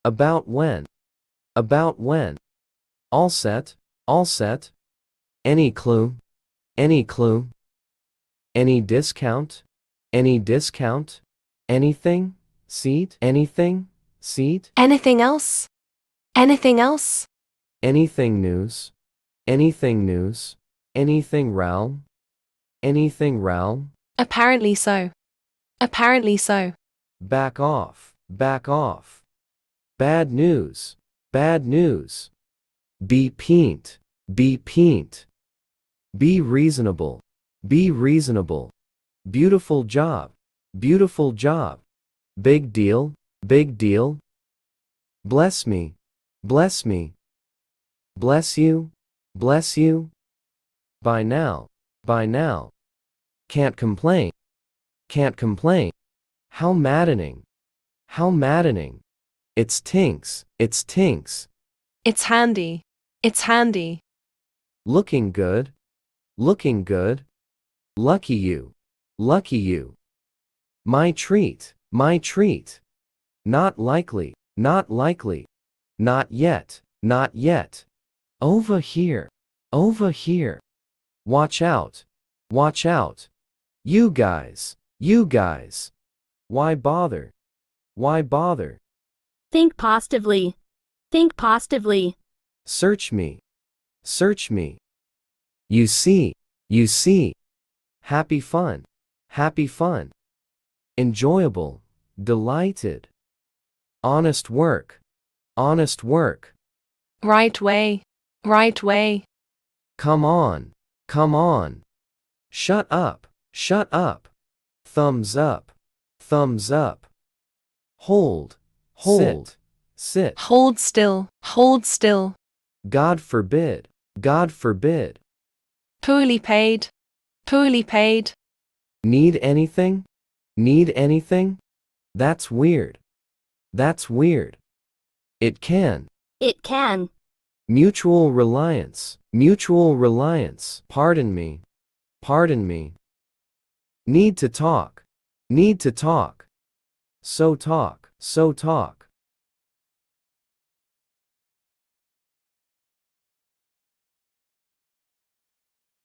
About when? About when? All set? All set? Any clue? Any clue? Any discount? Any discount? Anything? Seat? Anything? Seat? Anything else? Anything else? Anything news? Anything news? Anything row? Anything row? Apparently so. Apparently so. Back off, back off. Bad news, bad news. Be peent, be peent. Be reasonable, be reasonable. Beautiful job, beautiful job. Big deal, big deal. Bless me, bless me. Bless you, bless you. By now, by now. Can't complain, can't complain. How maddening, how maddening. It's tinks, it's tinks. It's handy. It's handy. Looking good, looking good. Lucky you, lucky you. My treat, my treat. Not likely, not likely. Not yet, not yet. Over here, over here. Watch out, watch out. You guys, you guys. Why bother? Why bother? Think positively. Think positively. Search me, search me. You see, you see. Happy fun, happy fun. Enjoyable, delighted. Honest work, honest work. Right way. Right way. Come on, come on. Shut up, shut up. Thumbs up, thumbs up. Hold, hold, sit. Hold still. Hold still. God forbid, God forbid. Poorly paid. Poorly paid. Need anything? Need anything? That's weird. That's weird. It can. It can. Mutual reliance. Mutual reliance. Pardon me. Pardon me. Need to talk. Need to talk. So talk. So talk.